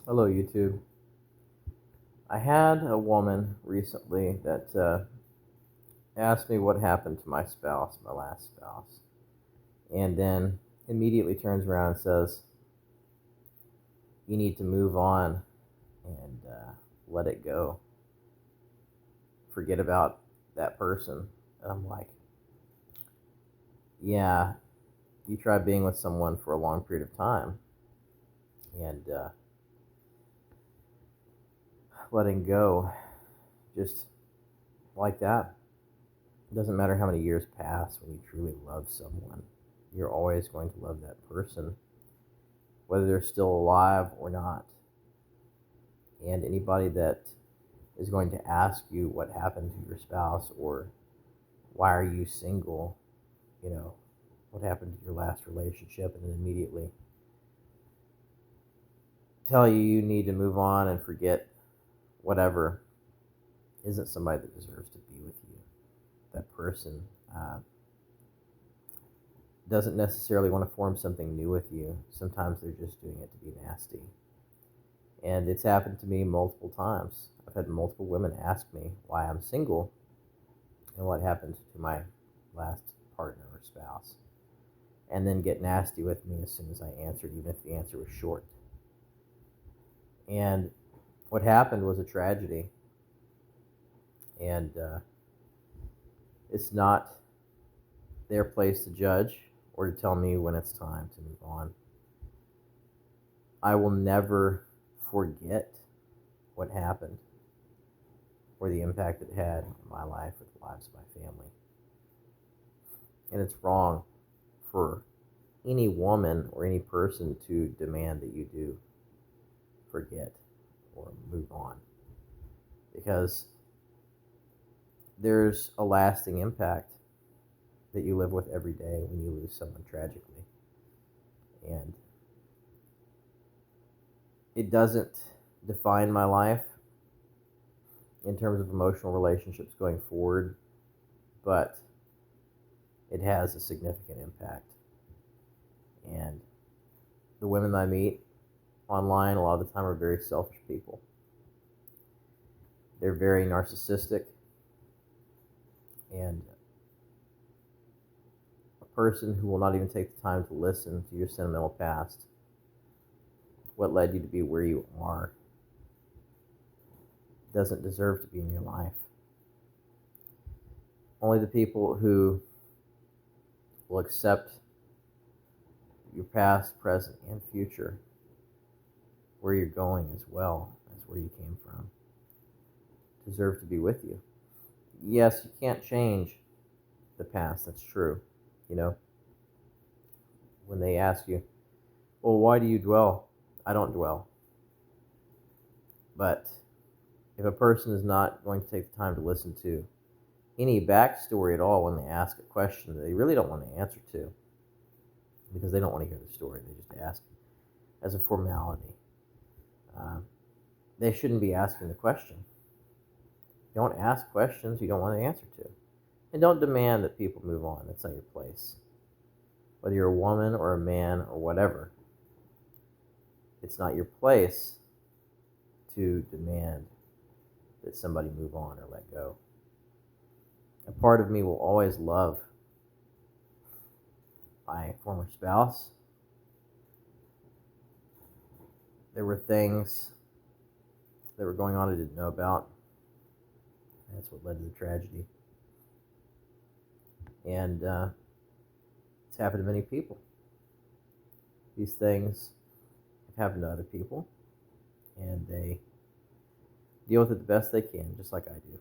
Hello, YouTube. I had a woman recently that asked me what happened to my spouse, my last spouse, and then immediately turns around and says, "You need to move on and let it go. Forget about that person." And I'm like, "Yeah, you try being with someone for a long period of time and letting go just like that. It doesn't matter how many years pass when you truly love someone. You're always going to love that person, whether they're still alive or not. And anybody that is going to ask you what happened to your spouse or why are you single, you know, what happened to your last relationship, and then immediately tell you need to move on and forget whatever, isn't somebody that deserves to be with you. That person doesn't necessarily want to form something new with you. Sometimes they're just doing it to be nasty. And it's happened to me multiple times. I've had multiple women ask me why I'm single and what happened to my last partner or spouse, and then get nasty with me as soon as I answered, even if the answer was short. And what happened was a tragedy, and it's not their place to judge or to tell me when it's time to move on. I will never forget what happened or the impact it had on my life or the lives of my family. And it's wrong for any woman or any person to demand that you do forget or move on, because there's a lasting impact that you live with every day when you lose someone tragically. And it doesn't define my life in terms of emotional relationships going forward, but it has a significant impact. And the women that I meet online a lot of the time are very selfish people. They're very narcissistic, and a person who will not even take the time to listen to your sentimental past, what led you to be where you are, doesn't deserve to be in your life. Only the people who will accept your past, present, and future, where you're going as well as where you came from, deserve to be with you. Yes, you can't change the past, that's true. You know, when they ask you, well, why do you dwell? I don't dwell. But if a person is not going to take the time to listen to any backstory at all when they ask a question that they really don't want to answer to, because they don't want to hear the story, they just ask as a formality, um, they shouldn't be asking the question. Don't ask questions you don't want to answer to. And don't demand that people move on. That's not your place. Whether you're a woman or a man or whatever, it's not your place to demand that somebody move on or let go. A part of me will always love my former spouse. There were things that were going on I didn't know about. That's what led to the tragedy. And it's happened to many people. These things have happened to other people, and they deal with it the best they can, just like I do.